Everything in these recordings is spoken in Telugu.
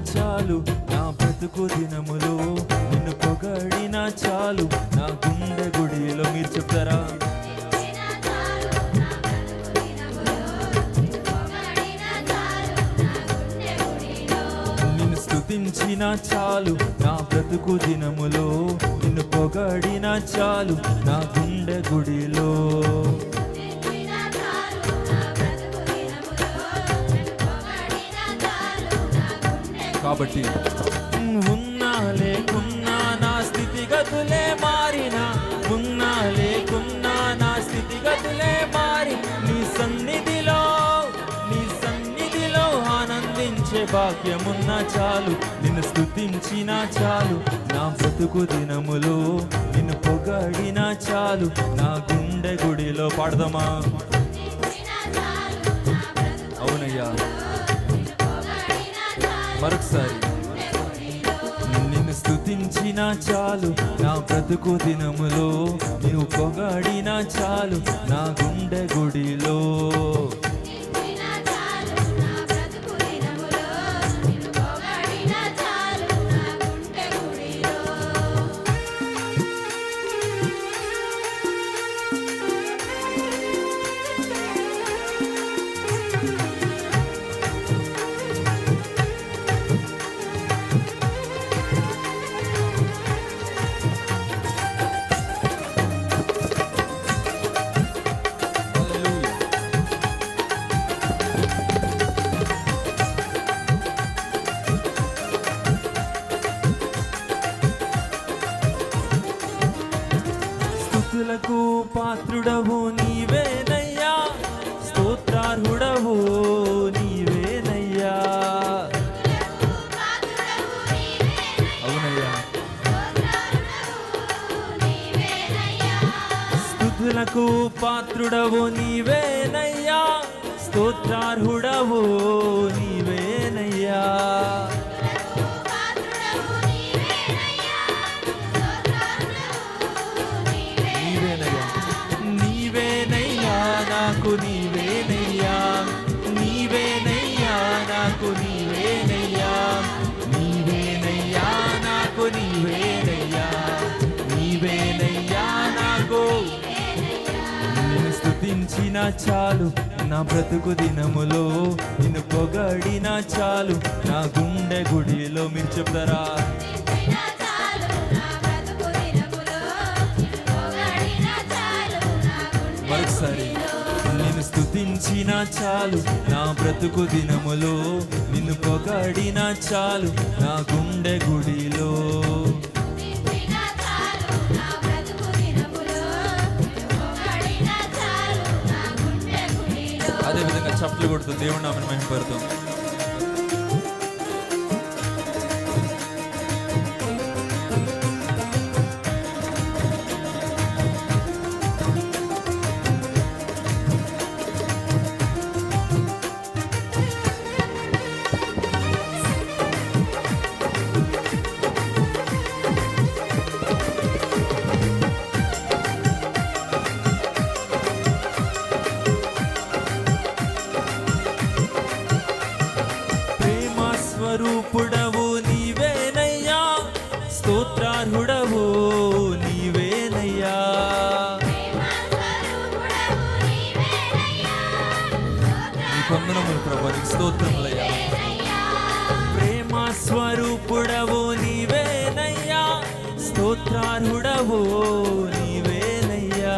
చాలు నా బ్రతుకు దినములో, నిన్ను పొగడినా చాలు నా గుండె గుడిలో. మీరు చెప్తారా? నిన్ను స్తుతించినా చాలు నా బ్రతుకు దినములో, నిన్ను పొగడినా చాలు నా గుండె గుడిలో. కాబట్టి ఉన్నా లేకున్నా నా స్థితిగతులే మారినా, ఉన్నా లేకున్నా నా స్థితిగతులే మారి, నీ సన్నిధిలో ఆనందించే భాగ్యమున్నా చాలు, నిన్ను స్తుతించినా చాలు నా బ్రతుకు దినములో, నిన్ను పొగడినా చాలు నా గుండె గుడిలో. పాడదామా? అవునయ్యా, మరొకసారి. నిన్ను స్తుతించినా చాలు నా బ్రతుకు దినములో, నీవు పొగడినా చాలు నా గుండె గుడిలో. స్తుతులకు పాత్రుడవు నీవేనయ్యా, స్తోత్రార్హుడవు నీవేనయ్యా. అవునయ్యా, స్తుతులకు పాత్రుడవు నీవేనయ్యా, స్తోత్రార్హుడవు నీవేనయ్యా. నీవేనయ్యా నాకు నీవేనయ్యా, నీవేనయ్యా నాకు నీవేనయ్యా, నీవేనయ్యా నాకు నీవేనయ్యా, నీవేనయ్యా నాకు. నిన్ను స్తుతించినా చాలు నా బ్రతుకు దినములో, నిన్ను పొగడినా చాలు నా గుండె గుడిలో. మీరు చెప్తారా? మరొకసారి. నిన్ను స్తుతించినా చాలు నా బ్రతుకు దినములో, నిన్ను పొగడినా చాలు నా గుండె గుడిలో. అదేవిధంగా చప్పట్లు కొడుతూ దేవుని నామమును మహిమపరుద్దాం. స్వరూపుడవు నీవేనయ్యా, స్తోత్రార్హుడవు నీవేనయ్యా. నీకు వందనములు ప్రభువా, నీకు స్తోత్రములయ్యా. ప్రేమ స్వరూపుడవు నీవేనయ్యా, స్తోత్రార్హుడవు నీవేనయ్యా.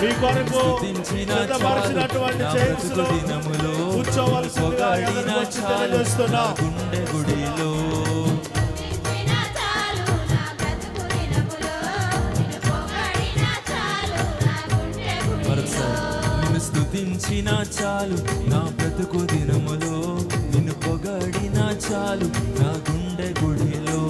మీ కొరకు సిద్ధపరిచినటువంటి చైర్స్లో కూర్చోవలసిందిగా ఎదురుకు వచ్చి తెలియజేస్తున్నాం. గుండె గుడిలో నిన్ను స్తుతించినా చాలు నా బ్రతుకు దినములో, నిన్ను పొగడినా చాలు నా గుండె గుడిలో.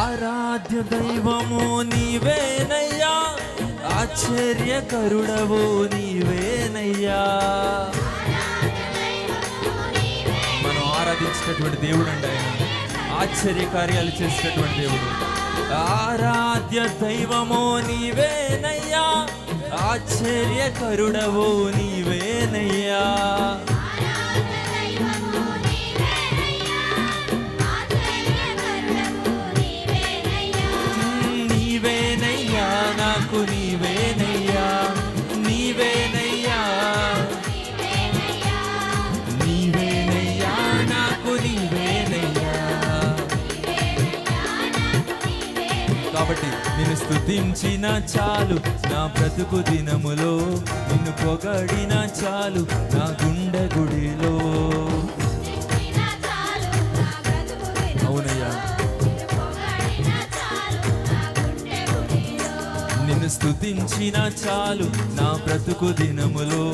ఆరాధ్య దైవము నీవేనయ్యా, ఆశ్చర్యకరుడవు నీవేనయ్యా. మనం ఆరాధించినటువంటి దేవుడు అండి ఆయన, ఆశ్చర్యకార్యాలు చేసినటువంటి దేవుడు. ఆరాధ్య దైవము నీవేనయ్యా, ఆశ్చర్యకరుడవు నీవేనయ్యా. నీవేనయ్యా నాకు నీవేనయ్యా, నీవేనయ్యా, నీవేనయ్యా నాకు నీవేనయ్యా. కాబట్టి నిన్ను స్తుతించిన చాలు నా బ్రతుకు దినములో, నిన్ను పొగడిన చాలు నా గుండె గుడిలో. అవునయ్యా, నిన్ను స్తుతించిన చాలు నా బ్రతుకు దినములో,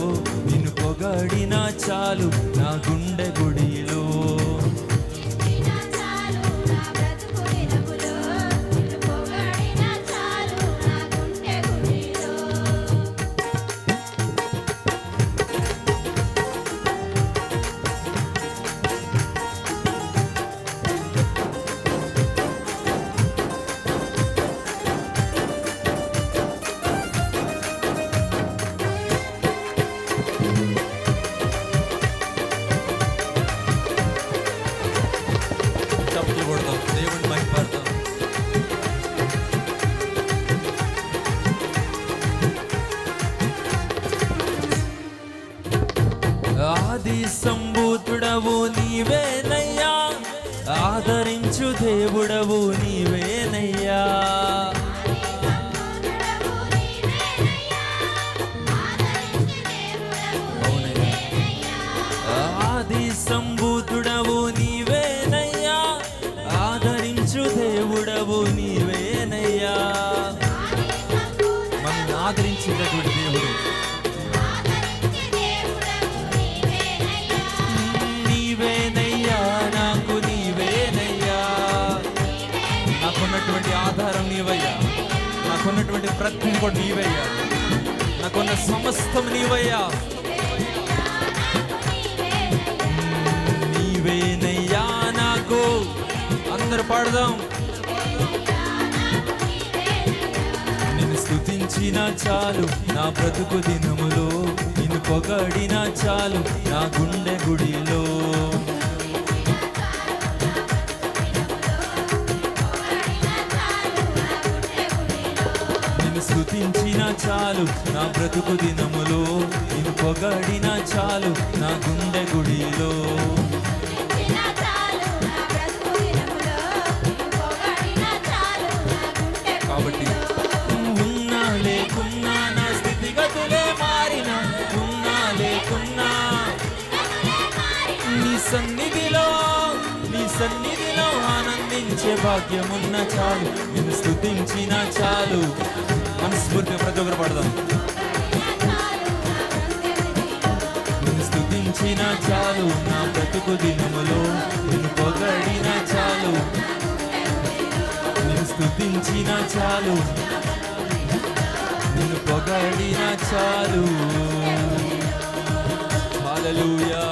నిన్ను పొగడిన చాలు నా గుండె గుడిలో. చప్పట్లు కొడతాం, దేవుని మహిమపడతాం. ఆది సంభూతుడవు నీవేనయ్యా, ఆదరించు దేవుడవు నీవేనయ్యా. ఆది సంభూతుడవు నీవేనయ్యా, ఆదరించు దేవుడవు నీవేనయ్యా. మనల్ని ఆదరించేటటువంటి దేవుడు నీవేనయ్యా నాకు నీవేనయ్యా. నాకున్నటువంటి ఆధారం నీవయ్యా, నాకున్నటువంటి ప్రతి కూడా నీవయ్యా, నాకున్న సమస్తం నీవయ్యా. నీవేనయ్యా నాకు. అందరు పాడదాం. నిన్ను స్తుతించిన చాలు నా బ్రతుకు దినములో, నిన్ను పొగడిన చాలు నా గుండె గుడిలో. నిన్ను స్తుతించిన చాలు నా బ్రతుకు దినములో, నిన్ను పొగడిన చాలు నా గుండె గుడిలో. కాబట్టి ఉన్నా లేకున్నా నా స్థితిగతులే మారిన, ఉన్నా లేకున్నా నీ సన్నిధిలో, నీ సన్నిధిలో ఆనందించే భాగ్యమున్న చాలు. నిన్ను స్తుతించిన చాలు. మనస్ఫూర్తిగా ప్రతి ఒక్కరు పడదాం. నిన్ను స్తుతించిన చాలు నా బ్రతుకు దినములో, నిన్ను పొగడిన చాలు, నిన్ను స్తుతించిన చాలు, నిన్ను పొగడిన చాలు. హల్లెలూయా.